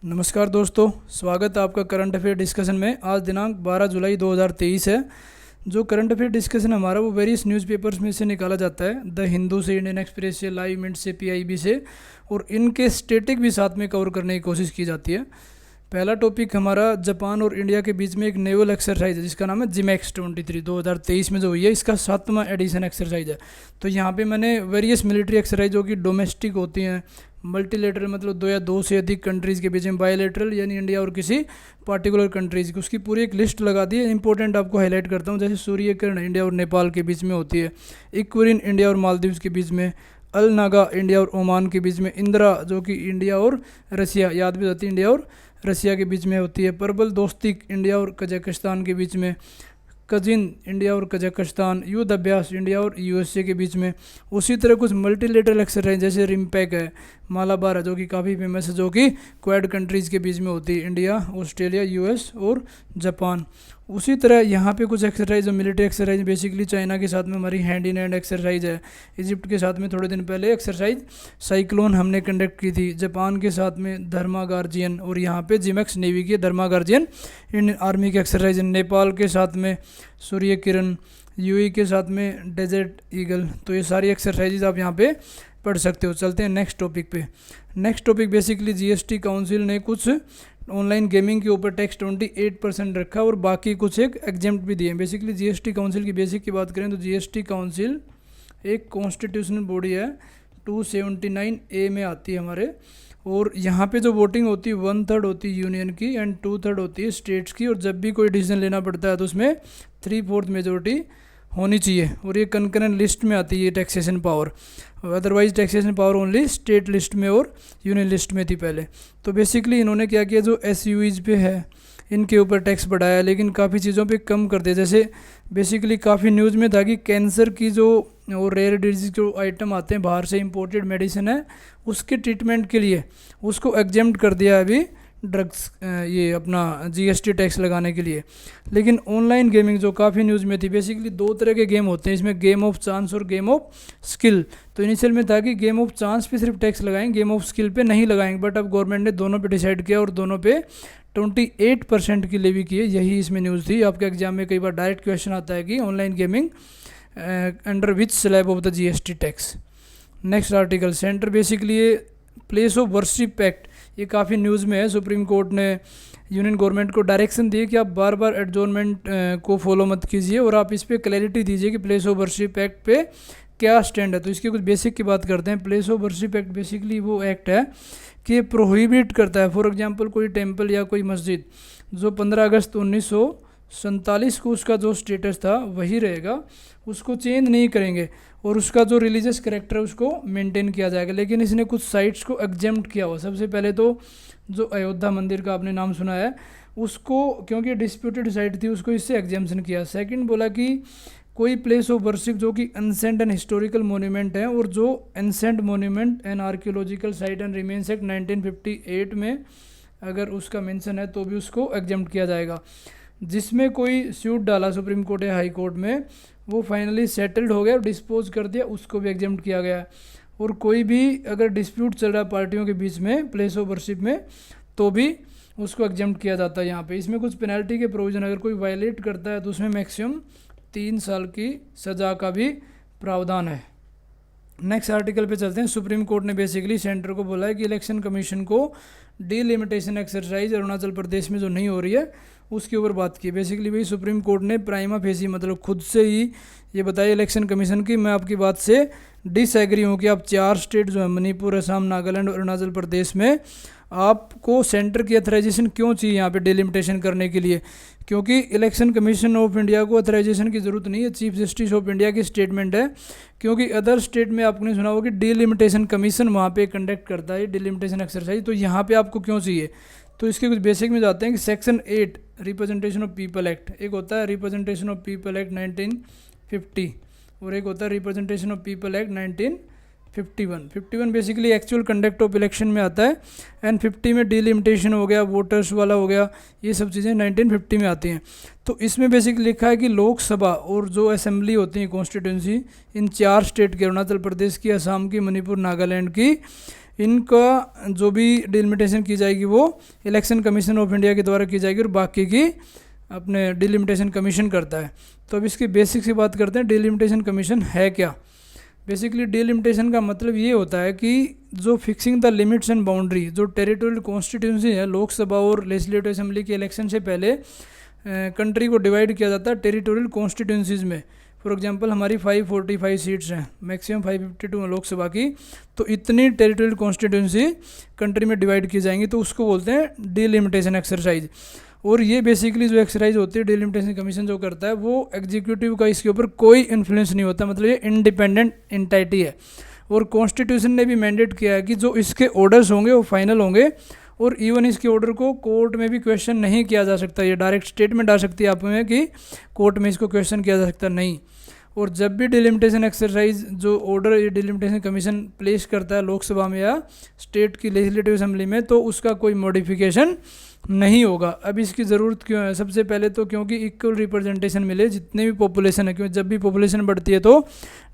नमस्कार दोस्तों, स्वागत है आपका करंट अफेयर डिस्कशन में। आज दिनांक 12 जुलाई 2023 है। जो करंट अफेयर डिस्कशन हमारा वो वेरियस न्यूज़पेपर्स में से निकाला जाता है, द हिंदू से, इंडियन एक्सप्रेस से, लाइव मिनट से, पीआईबी से, और इनके स्टेटिक भी साथ में कवर करने की कोशिश की जाती है। पहला टॉपिक हमारा जापान और इंडिया के बीच में एक नेवल एक्सरसाइज है जिसका नाम है जिमैक्स 23 2023 में जो हुई है, इसका 7वां एडिशन एक्सरसाइज है। तो यहाँ पे मैंने वेरियस मिलिट्री एक्सरसाइज जो कि डोमेस्टिक होती हैं, मल्टीलेटरल मतलब दो या दो से अधिक कंट्रीज़ के बीच में, बायलेटरल यानी इंडिया और किसी पार्टिकुलर कंट्रीज़ की, उसकी पूरी एक लिस्ट लगा दी है। इंपॉर्टेंट आपको हाईलाइट करता हूँ, जैसे सूर्य किरण इंडिया और नेपाल के बीच में होती है, इक्विरिन इंडिया और मालदीव्स के बीच में, अल नागा इंडिया और ओमान के बीच में, इंदिरा जो कि इंडिया और रसिया, याद भी होती है, इंडिया और रसिया के बीच में होती है, प्रबल दोस्ती इंडिया और कजाकिस्तान के बीच में, कजिन इंडिया और कजाकिस्तान, युद्ध अभ्यास इंडिया और यूएसए के बीच में। उसी तरह कुछ मल्टीलेटरल एक्सरसाइज जैसे रिम्पैक है, मालाबार है जो कि काफ़ी फेमस है, जो कि क्वाड कंट्रीज़ के बीच में होती है, इंडिया, ऑस्ट्रेलिया, यूएस और जापान। उसी तरह यहाँ पे कुछ exercise military exercise, basically China के साथ में हमारी हैंड इन हैंड एक्सरसाइज है, इजिप्ट के साथ में थोड़े दिन पहले एक्सरसाइज साइक्लोन हमने कंडक्ट की थी, जापान के साथ में धर्मा गार्जियन, और यहाँ पे जिमैक्स नेवी की धर्मा गार्जियन इंडियन आर्मी की एक्सरसाइज, नेपाल के साथ में सूर्य किरण, यूएई के साथ में डेजर्ट ईगल। तो ये सारी एक्सरसाइजेज आप यहाँ पे पढ़ सकते हो। चलते हैं नेक्स्ट टॉपिक पे। Next topic basically GST council ने कुछ ऑनलाइन गेमिंग के ऊपर टैक्स 28% रखा और बाकी कुछ एक एग्जेम्प्ट भी दिए। बेसिकली जीएसटी काउंसिल की बेसिक की बात करें तो जीएसटी काउंसिल एक कॉन्स्टिट्यूशनल बॉडी है, 279A में आती है हमारे, और यहाँ पे जो वोटिंग होती है 1/3 होती है यूनियन की एंड 2/3 होती है स्टेट्स की, और जब भी कोई डिसीजन लेना पड़ता है तो उसमें 3/4 मेजोरिटी होनी चाहिए, और ये कंकरेंट लिस्ट में आती है taxation power. Otherwise taxation power only state list में और यूनियन लिस्ट में थी पहले। तो बेसिकली इन्होंने क्या किया, जो एसयूईज पे है इनके ऊपर टैक्स बढ़ाया, लेकिन काफ़ी चीज़ों पे कम कर दिया। जैसे बेसिकली काफ़ी न्यूज़ में था कि कैंसर की जो और रेयर डिजीज जो आइटम आते हैं बाहर से, इंपोर्टेड मेडिसिन है, उसके ट्रीटमेंट के लिए उसको एग्जेम्प्ट कर दिया अभी ड्रग्स, ये अपना जीएसटी टैक्स लगाने के लिए। लेकिन ऑनलाइन गेमिंग जो काफ़ी न्यूज़ में थी, बेसिकली दो तरह के गेम होते हैं इसमें, गेम ऑफ चांस और गेम ऑफ स्किल। तो इनिशियल में था कि गेम ऑफ चांस पे सिर्फ टैक्स लगाएंगे, गेम ऑफ स्किल पे नहीं लगाएंगे, बट अब गवर्नमेंट ने दोनों पे डिसाइड किया और दोनों पे 28% की लेवी की है। यही इसमें न्यूज़ थी। आपके एग्जाम में कई बार डायरेक्ट क्वेश्चन आता है कि online gaming under which slab of the GST tax. Next article, centre basically ये प्लेस ऑफ वर्शिप एक्ट, ये काफ़ी न्यूज़ में है। सुप्रीम कोर्ट ने यूनियन गवर्नमेंट को डायरेक्शन दी कि आप बार बार एडजोर्नमेंट को फॉलो मत कीजिए और आप इस पर क्लैरिटी दीजिए कि प्लेस ऑफ वर्शिप एक्ट पे क्या स्टैंड है। तो इसकी कुछ बेसिक की बात करते हैं। Place of worship act basically वो एक्ट है कि प्रोहिबिट करता है, फॉर एग्जांपल कोई टेंपल या कोई मस्जिद जो 15 अगस्त 1947 को उसका जो स्टेटस था वही रहेगा, उसको चेंज नहीं करेंगे, और उसका जो रिलीजियस कैरेक्टर है उसको मेंटेन किया जाएगा। लेकिन इसने कुछ साइट्स को एग्जेम्प्ट किया हुआ। सबसे पहले तो जो अयोध्या मंदिर का आपने नाम सुना है, उसको क्योंकि डिस्प्यूटेड साइट थी उसको इससे एग्जेम्पशन किया। सेकंड बोला कि कोई प्लेस ऑफ वर्शिप जो कि एंसेंट एंड हिस्टोरिकल मोन्यूमेंट है, और जो ancient monument and archaeological site and remains act 1958 में अगर उसका मेंशन है तो भी उसको एग्जेम्प्ट किया जाएगा। जिसमें कोई सूट डाला सुप्रीम कोर्ट या हाई कोर्ट में, वो फाइनली सेटल्ड हो गया और डिस्पोज कर दिया, उसको भी एग्जेम्प्ट किया गया है। और कोई भी अगर डिस्प्यूट चल रहा है पार्टियों के बीच में प्लेस ऑफ वर्शिप में, तो भी उसको एग्जेम्प्ट किया जाता है यहाँ पे। इसमें कुछ पेनल्टी के प्रोविजन, अगर कोई वायलेट करता है तो उसमें मैक्सिमम 3 साल की सज़ा का भी प्रावधान है। नेक्स्ट आर्टिकल पे चलते हैं। सुप्रीम कोर्ट ने बेसिकली सेंटर को बोला है कि इलेक्शन कमीशन को डीलिमिटेशन एक्सरसाइज अरुणाचल प्रदेश में जो नहीं हो रही है उसके ऊपर बात की। बेसिकली भाई सुप्रीम कोर्ट ने प्राइमा फेसी मतलब खुद से ही ये बताया इलेक्शन कमीशन की, मैं आपकी बात से डिसएग्री हूँ कि आप 4 स्टेट जो है मणिपुर, असम, नागालैंड और अरुणाचल प्रदेश में आपको सेंटर की अथराइजेशन क्यों चाहिए यहाँ पे डिलिमिटेशन करने के लिए, क्योंकि इलेक्शन कमीशन ऑफ इंडिया को अथराइजेशन की ज़रूरत नहीं है। चीफ जस्टिस ऑफ इंडिया की स्टेटमेंट है, क्योंकि अदर स्टेट में आपने सुना होगा कि डिलिमिटेशन कमीशन वहाँ पे कंडक्ट करता है डिलिमिटेशन एक्सरसाइज, तो यहाँ पे आपको क्यों चाहिए। तो इसके कुछ बेसिक में जाते हैं कि section 8 representation of people act, एक होता है रिप्रेजेंटेशन ऑफ पीपल एक्ट 1950 और एक होता है representation of people act 1951। Basically actual conduct of election में आता है, एंड 50 में डिलिमिटेशन हो गया, वोटर्स वाला हो गया, ये सब चीज़ें 1950 में आती हैं। तो इसमें बेसिकली लिखा है कि लोकसभा और जो असेंबली होती है कॉन्स्टिट्यूंसी इन 4 स्टेट के, अरुणाचल प्रदेश की, असम की, मणिपुर, नागालैंड की, इनका जो भी डिलिमिटेशन की जाएगी वो इलेक्शन कमीशन ऑफ इंडिया के द्वारा की जाएगी और बाकी की अपने डिलिमिटेशन कमीशन करता है। तो अब इसकी बेसिक से बात करते हैं, डिलिमिटेशन कमीशन है क्या। बेसिकली डिलिमिटेशन का मतलब ये होता है कि जो fixing the limits and boundary, जो टेरिटोरियल कॉन्स्टिट्यूंसी है, लोकसभा और लेजिस्लेटिव असेंबली के इलेक्शन से पहले कंट्री को डिवाइड किया जाता है टेरिटोरियल कॉन्स्टिट्यूंसीज में। फॉर एग्जांपल हमारी 545 सीट्स हैं, मैक्सिमम 552 हैं लोकसभा की, तो इतनी टेरिटोरियल कॉन्स्टिट्यूंसी कंट्री में डिवाइड की जाएंगी, तो उसको बोलते हैं डिलिमिटेशन एक्सरसाइज। और ये बेसिकली जो एक्सरसाइज होती है डिलिमिटेशन कमीशन जो करता है, वो एग्जीक्यूटिव का इसके ऊपर कोई इन्फ्लुएंस नहीं होता, मतलब ये इंडिपेंडेंट एंटिटी है। और कॉन्स्टिट्यूशन ने भी मैंडेट किया है कि जो इसके ऑर्डर्स होंगे वो फाइनल होंगे, और इवन इसके ऑर्डर को कोर्ट में भी क्वेश्चन नहीं किया जा सकता। ये डायरेक्ट स्टेटमेंट आ सकती है आप में कि कोर्ट में इसको क्वेश्चन किया जा सकता नहीं। और जब भी डिलिमिटेशन एक्सरसाइज जो ऑर्डर ये डिलिमिटेशन कमीशन प्लेस करता है लोकसभा में या स्टेट की लेजिस्लेटिव असेंबली में, तो उसका कोई मॉडिफिकेशन नहीं होगा। अब इसकी ज़रूरत क्यों है? सबसे पहले तो क्योंकि इक्वल रिप्रेजेंटेशन मिले जितने भी पॉपुलेशन है, क्योंकि जब भी पॉपुलेशन बढ़ती है तो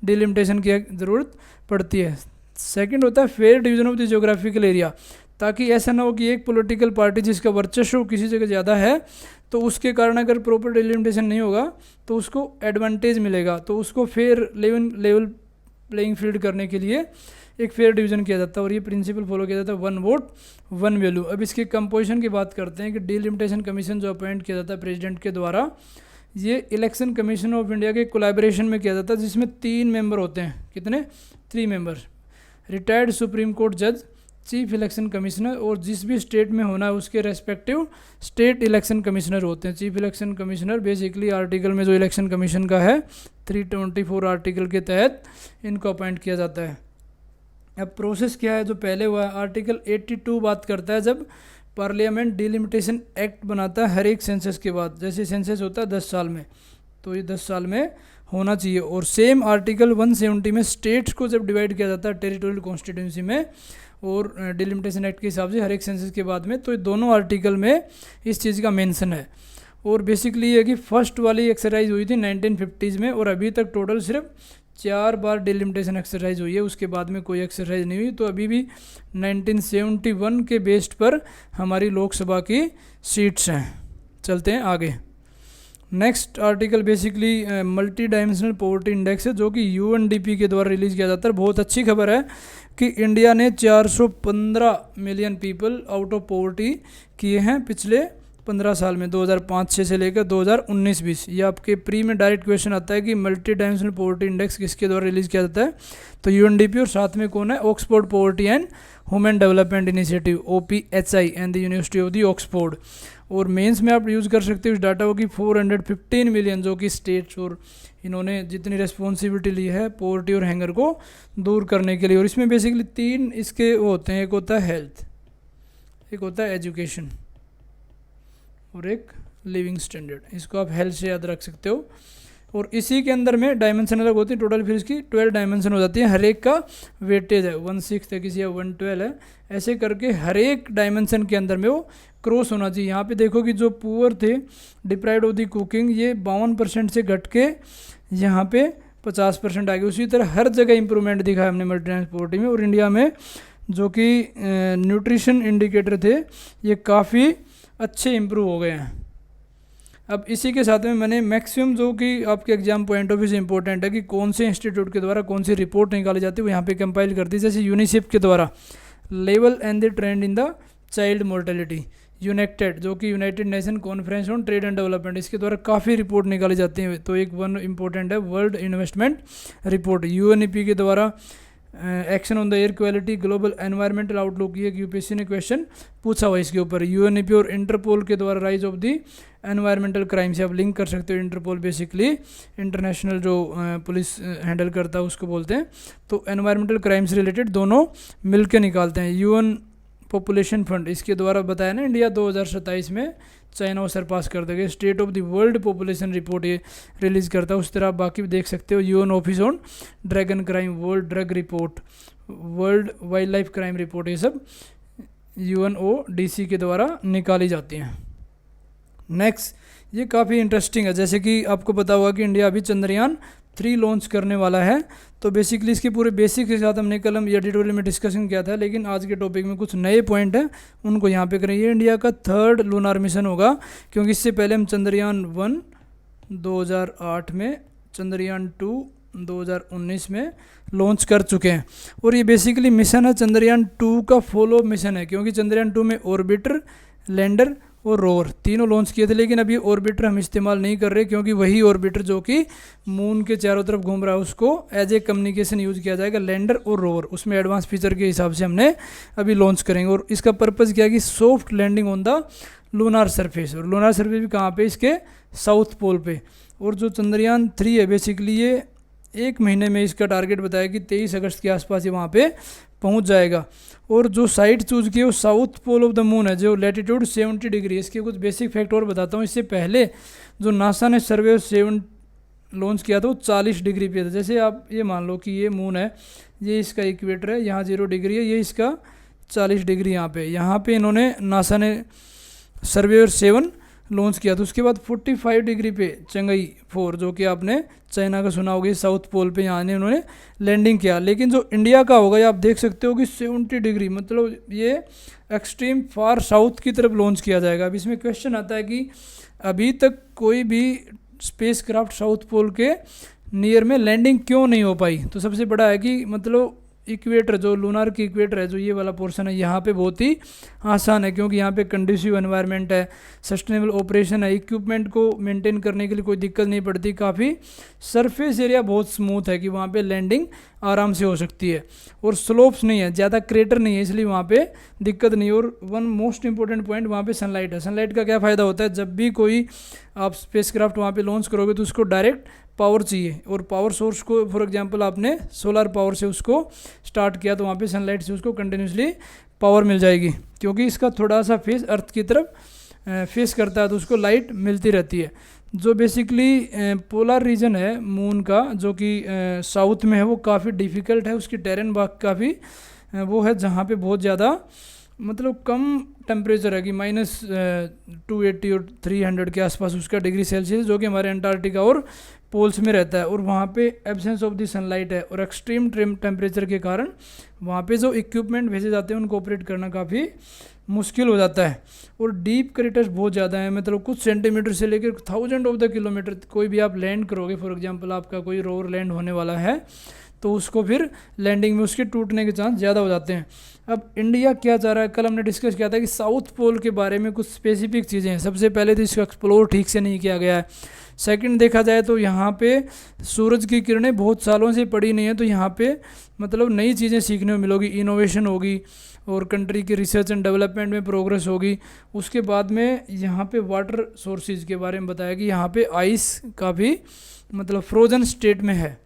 डिलिमिटेशन की ज़रूरत पड़ती है। सेकंड होता है fair division of the geographical area, ताकि ऐसा ना हो कि एक पॉलिटिकल पार्टी जिसका वर्चस्व किसी जगह ज़्यादा है, तो उसके कारण अगर प्रॉपर डिलिमिटेशन नहीं होगा तो उसको एडवांटेज मिलेगा। तो उसको फेयर लेवल प्लेइंग फील्ड करने के लिए एक फेयर डिवीजन किया जाता है, और ये प्रिंसिपल फॉलो किया जाता है, 1 वोट 1 वैल्यू। अब इसके कंपोजिशन की बात करते हैं कि डिलिमिटेशन कमीशन जो अपॉइंट किया जाता है प्रेसिडेंट के द्वारा, ये इलेक्शन कमीशन ऑफ इंडिया के कोलैबोरेशन में किया जाता है, जिसमें 3 मेंबर होते हैं। कितने? 3 मेंबर। रिटायर्ड सुप्रीम कोर्ट जज, चीफ इलेक्शन कमिश्नर, और जिस भी स्टेट में होना है उसके रेस्पेक्टिव स्टेट इलेक्शन कमिश्नर होते हैं। Chief election commissioner basically article में जो इलेक्शन कमीशन का है 324 आर्टिकल के तहत इनको अपॉइंट किया जाता है। अब प्रोसेस क्या है जो पहले हुआ है, आर्टिकल 82 बात करता है जब पार्लियामेंट डिलिमिटेशन एक्ट बनाता है हर एक सेंसस के बाद। जैसे सेंसस होता है 10 साल में, तो ये 10 साल में होना चाहिए। और सेम आर्टिकल 170 में स्टेट्स को जब डिवाइड किया जाता है टेरिटोरियल कॉन्स्टिट्यूंसी में और डिलिमिटेशन एक्ट के हिसाब से हर एक सेंसस के बाद में, तो ये दोनों आर्टिकल में इस चीज़ का मेंशन है। और बेसिकली ये कि फर्स्ट वाली एक्सरसाइज हुई थी 1950s में, और अभी तक टोटल सिर्फ 4 बार डिलिमिटेशन एक्सरसाइज हुई है, उसके बाद में कोई एक्सरसाइज नहीं हुई। तो अभी भी 1971 के बेस्ड पर हमारी लोकसभा की सीट्स हैं। चलते हैं आगे। Next article basically multi dimensional poverty index है, जो कि UNDP के द्वारा रिलीज़ किया जाता है। बहुत अच्छी खबर है कि इंडिया ने 415 million people out of poverty किए हैं पिछले 15 साल में, 2005-6 से लेकर 2019-20। ये आपके प्री में डायरेक्ट क्वेश्चन आता है कि मल्टी डायमेंशनल पॉवर्टी इंडेक्स किसके द्वारा रिलीज़ किया जाता है, तो UNDP, और साथ में कौन है? Oxford poverty and human development initiative OPHI and the university of the Oxford. और मेंस में आप यूज़ कर सकते हो इस डाटा को कि 415 मिलियन जो कि स्टेट्स और इन्होंने जितनी रेस्पॉन्सिबिलिटी ली है पॉवर्टी और हैंगर को दूर करने के लिए। और इसमें बेसिकली 3 इसके होते हैं, एक होता है हेल्थ, एक होता है एजुकेशन, और एक लिविंग स्टैंडर्ड। इसको आप हेल्थ से याद रख सकते हो। और इसी के अंदर में डायमेंशन अलग होती है, टोटल फिर इसकी 12 डायमेंशन हो जाती है। हर एक का वेटेज है, 1/6 है, किसी 112 है, ऐसे करके हर एक डायमेंशन के अंदर में वो क्रॉस होना चाहिए। यहाँ पे देखो कि जो पुअर थे, डिप्राइव्ड ऑफ द कुकिंग, ये 52% से घट के यहाँ पे 50% आ गए। उसी तरह हर जगह इंप्रूवमेंट दिखा है हमने मल्टी डायमेंशनल पॉवर्टी में। और इंडिया में जो कि न्यूट्रिशन इंडिकेटर थे, ये काफ़ी अच्छे इम्प्रूव हो गए हैं। अब इसी के साथ में मैंने मैक्सिमम जो कि आपके एग्जाम पॉइंट ऑफ व्यू से इंपॉर्टेंट है कि कौन से इंस्टीट्यूट के द्वारा कौन सी रिपोर्ट निकाली जाती है, वो यहाँ पे कंपाइल करती है। जैसे यूनिसेफ के द्वारा level and the trend in the child mortality, UNCTAD जो कि United Nation conference on trade and development, इसके द्वारा काफ़ी रिपोर्ट निकाली जाती हैं। तो एक वन इंपॉर्टेंट है वर्ल्ड इन्वेस्टमेंट रिपोर्ट। UNEP के द्वारा action on the air quality, global environmental outlook, ये UPSC ने क्वेश्चन पूछा हुआ इसके ऊपर। UNEP और इंटरपोल के द्वारा rise of the environmental crime से आप लिंक कर सकते हो। इंटरपोल बेसिकली इंटरनेशनल जो पुलिस हैंडल करता है उसको बोलते हैं। तो एनवायरमेंटल क्राइम से रिलेटेड दोनों मिल के निकालते हैं। UN पॉपुलेशन फंड, इसके द्वारा बताया ना इंडिया 2027 में चाइना को सरपास कर देगा। State of the world population report ये रिलीज़ करता है। उस तरह आप बाकी भी देख सकते हो। UN office on dragon crime, world drug report, world wild life crime report, ये सब UNODC के द्वारा निकाली जाती हैं। नेक्स्ट, ये काफ़ी इंटरेस्टिंग है। जैसे कि आपको पता होगा कि इंडिया अभी चंद्रयान 3 लॉन्च करने वाला है। तो बेसिकली इसके पूरे बेसिक के साथ हमने कल या एडिटोरियल में डिस्कशन किया था, लेकिन आज के टॉपिक में कुछ नए पॉइंट हैं उनको यहाँ पे करें। ये इंडिया का 3rd लूनार मिशन होगा, क्योंकि इससे पहले हम चंद्रयान 1 2008 में, चंद्रयान 2 2019 में लॉन्च कर चुके हैं। और ये बेसिकली मिशन है चंद्रयान 2 का फॉलो मिशन है, क्योंकि चंद्रयान 2 में ऑर्बिटर, लैंडर और रोवर तीनों लॉन्च किए थे। लेकिन अब ये ऑर्बिटर हम इस्तेमाल नहीं कर रहे, क्योंकि वही ऑर्बिटर जो कि मून के चारों तरफ घूम रहा है उसको एज ए कम्युनिकेशन यूज़ किया जाएगा, लैंडर और रोवर। उसमें एडवांस फीचर के हिसाब से हमने अभी लॉन्च करेंगे। और इसका पर्पज़ क्या है कि soft landing on the lunar surface. और लूनार सरफेस भी कहाँ पे, इसके साउथ पोल पे। और जो चंद्रयान 3 है बेसिकली ये 1 महीने में इसका टारगेट बताया कि 23 अगस्त के आसपास ये वहाँ पे पहुँच जाएगा। और जो साइट चूज़ की है वो south pole of the moon है, जो लैटिट्यूड 70 डिग्री। इसके कुछ बेसिक फैक्ट और बताता हूँ। इससे पहले जो नासा ने सर्वे 7 लॉन्च किया था वो 40 डिग्री पे था। जैसे आप ये मान लो कि ये मून है, ये इसका इक्वेटर है, यहाँ 0 डिग्री है, ये इसका 40 डिग्री यहाँ पे इन्होंने नासा ने सर्वेयर 7 लॉन्च किया था। उसके बाद 45 डिग्री पे चंगई 4, जो कि आपने चाइना का सुना होगा, साउथ पोल पे यहाँ ने उन्होंने लैंडिंग किया। लेकिन जो इंडिया का होगा ये आप देख सकते हो कि 70 डिग्री, मतलब ये एक्सट्रीम फार साउथ की तरफ लॉन्च किया जाएगा। अब इसमें क्वेश्चन आता है कि अभी तक कोई भी स्पेसक्राफ्ट साउथ पोल के नियर में लैंडिंग क्यों नहीं हो पाई। तो सबसे बड़ा है कि मतलब इक्वेटर, जो लूनार की इक्वेटर है, जो ये वाला पोर्शन है, यहाँ पे बहुत ही आसान है, क्योंकि यहाँ पे कंडीसिव एनवायरनमेंट है, सस्टेनेबल ऑपरेशन है, इक्विपमेंट को मेंटेन करने के लिए कोई दिक्कत नहीं पड़ती, काफ़ी सरफेस एरिया बहुत स्मूथ है कि वहाँ पे लैंडिंग आराम से हो सकती है। और स्लोप्स नहीं है, ज़्यादा क्रेटर नहीं है, इसलिए वहाँ पे दिक्कत नहीं है। और वन मोस्ट इंपॉर्टेंट पॉइंट वहाँ पे सनलाइट है। सनलाइट का क्या फ़ायदा होता है, जब भी कोई आप स्पेसक्राफ्ट वहाँ पे लॉन्च करोगे तो उसको डायरेक्ट पावर चाहिए। और पावर सोर्स को फॉर एग्जांपल आपने सोलर पावर से उसको स्टार्ट किया तो वहाँ पे सनलाइट से उसको कंटिन्यूसली पावर मिल जाएगी, क्योंकि इसका थोड़ा सा फेस अर्थ की तरफ फेस करता है, तो उसको लाइट मिलती रहती है। जो बेसिकली पोलर रीजन है मून का, जो कि साउथ में है, वो काफ़ी डिफ़िकल्ट है। उसकी टेरेन बाग काफ़ी वो है जहाँ पे बहुत ज़्यादा मतलब कम टेम्परेचर है कि -280 और 300 के आसपास उसका डिग्री सेल्सियस, जो कि हमारे अंटार्कटिका और पोल्स में रहता है। और वहाँ पे एब्सेंस ऑफ द सनलाइट है, और एक्सट्रीम टेम्परेचर के कारण वहाँ पे जो इक्विपमेंट भेजे जाते हैं उनको ऑपरेट करना काफ़ी मुश्किल हो जाता है। और डीप क्रेटर्स बहुत ज़्यादा है, मतलब कुछ सेंटीमीटर से लेकर 1000 ऑफ द किलोमीटर कोई भी आप लैंड करोगे, फॉर एग्जांपल आपका कोई रोवर लैंड होने वाला है तो उसको फिर लैंडिंग में उसके टूटने के चांस ज़्यादा हो जाते हैं। अब इंडिया क्या चाह रहा है, कल हमने डिस्कस किया था कि साउथ पोल के बारे में कुछ स्पेसिफिक चीज़ें हैं। सबसे पहले तो इसको एक्सप्लोर ठीक से नहीं किया गया है। सेकंड देखा जाए तो यहाँ पे सूरज की किरणें बहुत सालों से पड़ी नहीं है, तो यहाँ पे मतलब नई चीज़ें सीखने को मिलोगी, इनोवेशन होगी और कंट्री की रिसर्च एंड डेवलपमेंट में प्रोग्रेस होगी। उसके बाद में यहाँ पे वाटर सोर्सेज के बारे में बताया कि यहाँ पे आइस काफ़ी मतलब फ्रोजन स्टेट में है,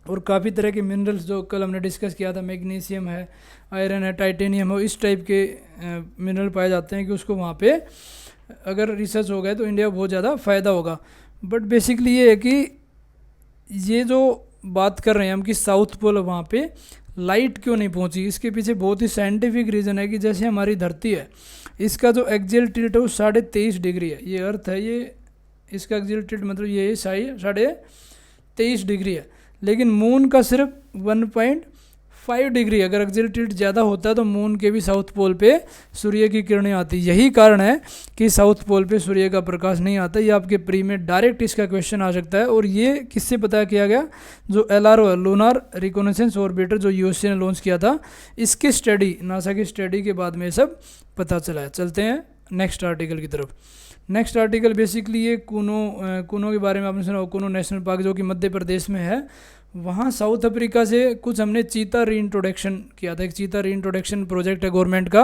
और काफ़ी तरह के मिनरल्स जो कल हमने डिस्कस किया था, मैग्नीशियम है, आयरन है, टाइटेनियम है, इस टाइप के मिनरल पाए जाते हैं कि उसको वहाँ पे अगर रिसर्च हो गया तो इंडिया को बहुत ज़्यादा फ़ायदा होगा। बट बेसिकली ये है कि ये जो बात कर रहे हैं हम कि साउथ पोल वहाँ पे लाइट क्यों नहीं पहुँची, इसके पीछे बहुत ही साइंटिफिक रीज़न है कि जैसे हमारी धरती है, इसका जो एक्सियल टिल्ट है वो 23.5 डिग्री है। ये अर्थ है, ये इसका एक्सियल टिल्ट मतलब ये 23.5 डिग्री है, लेकिन मून का सिर्फ 1.5 डिग्री। अगर एक्सियल टिल्ट ज़्यादा होता है तो मून के भी साउथ पोल पे सूर्य की किरणें आती। यही कारण है कि साउथ पोल पे सूर्य का प्रकाश नहीं आता। ये आपके प्री में डायरेक्ट इसका क्वेश्चन आ सकता है। और ये किससे पता किया गया, जो LRO लूनार रिकॉनेसेंस ऑर्बिटर जो यूएसए ने लॉन्च किया था, इसकी स्टडी, नासा की स्टडी के बाद में सब पता चला है। चलते हैं नेक्स्ट आर्टिकल की तरफ। नेक्स्ट आर्टिकल बेसिकली ये कूनो के बारे में आपने सुना, कूनो नेशनल पार्क जो कि मध्य प्रदेश में है। वहाँ साउथ अफ्रीका से कुछ हमने चीता रीइंट्रोडक्शन किया था। एक चीता रीइंट्रोडक्शन प्रोजेक्ट है गवर्नमेंट का,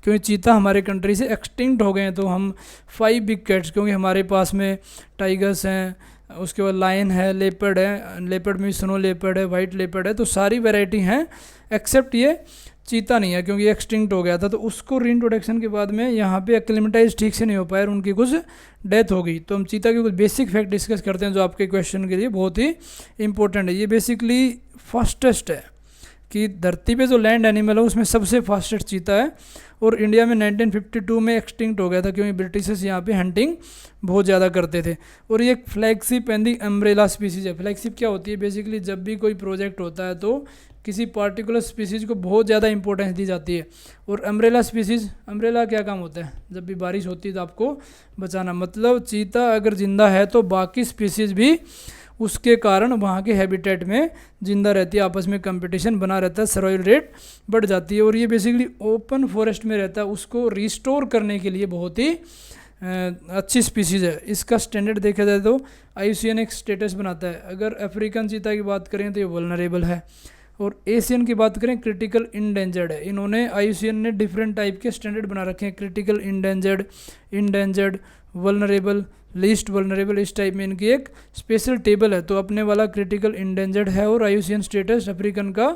क्योंकि चीता हमारे कंट्री से एक्सटिंक्ट हो गए हैं। तो हम 5 बिग कैट्स, क्योंकि हमारे पास में टाइगर्स हैं, उसके बाद लायन है, लेपर्ड है, लेपर्ड में स्नो लेपर्ड है, वाइट लेपर्ड है, तो सारी वैरायटी हैं एक्सेप्ट ये चीता नहीं है, क्योंकि एक्सटिंक्ट हो गया था। तो उसको रीइंट्रोडक्शन के बाद में यहाँ पे एक्लिमेटाइज ठीक से नहीं हो पाया और उनकी कुछ डेथ हो गई। तो हम चीता के कुछ बेसिक फैक्ट डिस्कस करते हैं जो आपके क्वेश्चन के लिए बहुत ही इंपॉर्टेंट है। ये बेसिकली फास्टेस्ट है, कि धरती पे जो लैंड एनिमल है उसमें सबसे फास्टेस्ट चीता है, और इंडिया में 1952 में एक्सटिंक्ट हो गया था क्योंकि ब्रिटिशर्स यहाँ पे हंटिंग बहुत ज़्यादा करते थे। और ये flagship and the umbrella species है। फ्लैगशिप क्या होती है, बेसिकली जब भी कोई प्रोजेक्ट होता है तो किसी पार्टिकुलर स्पीसीज को बहुत ज़्यादा इंपॉर्टेंस दी जाती है। और अम्ब्रेला स्पीसीज, अम्ब्रेला क्या काम होता है, जब भी बारिश होती है तो आपको बचाना, मतलब चीता अगर जिंदा है तो बाकी स्पीसीज भी उसके कारण वहाँ के हैबिटेट में जिंदा रहती है, आपस में कंपटीशन बना रहता है, सर्वाइवल रेट बढ़ जाती है। और ये बेसिकली ओपन फॉरेस्ट में रहता है, उसको रिस्टोर करने के लिए बहुत ही अच्छी स्पीसीज़ है। इसका स्टैंडर्ड देखा जाए तो IUCN एक स्टेटस बनाता है। अगर अफ्रीकन चीता की बात करें तो ये वल्नरेबल है, और एशियन की बात करें क्रिटिकल इंडेंजर्ड है। इन्होंने IUCN ने डिफरेंट टाइप के स्टैंडर्ड बना रखे हैं, critical endangered, vulnerable, least vulnerable, इस टाइप में इनकी एक स्पेशल टेबल है। तो अपने वाला क्रिटिकल इंडेंजर्ड है और IUCN स्टेटस अफ्रीकन का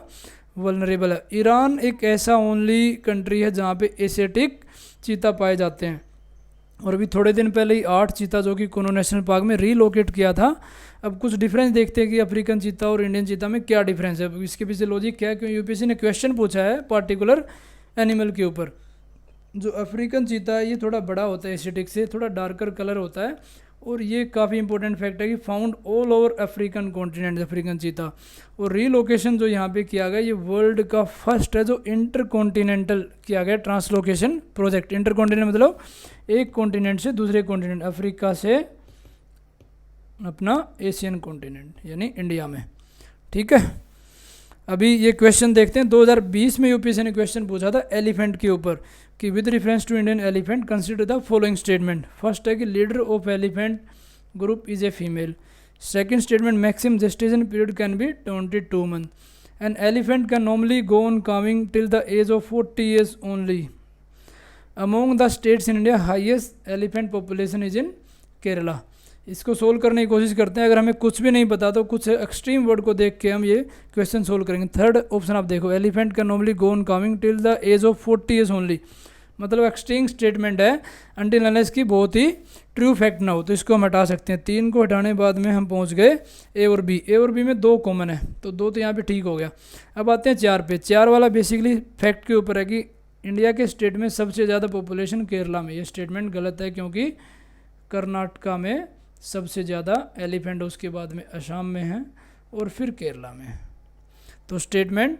वल्नरेबल है। ईरान एक ऐसा ओनली कंट्री है जहाँ पे एशियाटिक चीता पाए जाते हैं, और अभी थोड़े दिन पहले ही 8 चीता जो कि कुनो नेशनल पार्क में रीलोकेट किया था। अब कुछ डिफरेंस देखते हैं कि अफ्रीकन चीता और इंडियन चीता में क्या डिफरेंस है। अब इसके पीछे लॉजिक क्या है, क्योंकि UPSC ने क्वेश्चन पूछा है पार्टिकुलर एनिमल के ऊपर। जो अफ्रीकन चीता है ये थोड़ा बड़ा होता है, एशियाटिक से थोड़ा डार्कर कलर होता है, और ये काफ़ी इंपॉर्टेंट फैक्ट है कि found all over African continent African cheetah. और रीलोकेशन जो यहाँ पे किया गया ये वर्ल्ड का फर्स्ट है जो इंटर कॉन्टिनेंटल किया गया ट्रांसलोकेशन प्रोजेक्ट। इंटर कॉन्टिनेंट मतलब एक कॉन्टिनेंट से दूसरे कॉन्टिनेंट, अफ्रीका से अपना एशियन कॉन्टिनेंट यानी इंडिया में। ठीक है, अभी ये क्वेश्चन देखते हैं। 2020 में UPSC ने क्वेश्चन पूछा था एलिफेंट के ऊपर कि with reference to Indian elephant consider the following statement. First है कि leader of elephant group is a female. Second statement maximum gestation period can be 22 month. An elephant can normally go on coming till the age of 40 years only. Among the states in India highest elephant population is in Kerala. इसको solve करने की कोशिश करते हैं। अगर हमें कुछ भी नहीं पता तो कुछ एक्सट्रीम वर्ड को देख के हम ये क्वेश्चन सोल्व करेंगे। थर्ड ऑप्शन आप देखो, elephant can normally go on coming till the age of 40 years only, मतलब एक्सट्रीम स्टेटमेंट है अनटिल अनलेस की बहुत ही ट्रू फैक्ट ना हो, तो इसको हम हटा सकते हैं। 3 को हटाने बाद में हम पहुंच गए ए और बी में 2 कॉमन है, तो 2 तो यहाँ पे ठीक हो गया। अब आते हैं 4 पे। 4 वाला बेसिकली फैक्ट के ऊपर है कि इंडिया के स्टेट में सबसे ज़्यादा पॉपुलेशन केरला में। ये स्टेटमेंट गलत है क्योंकि कर्नाटका में सबसे ज़्यादा एलिफेंट, उसके बाद में असम में है और फिर केरला में। तो स्टेटमेंट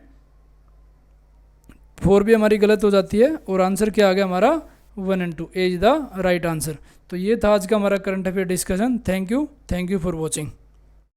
4 भी हमारी गलत हो जाती है, और आंसर क्या आ गया हमारा 1 and 2, A is the right answer. तो ये था आज का हमारा current affair discussion. Thank you for watching.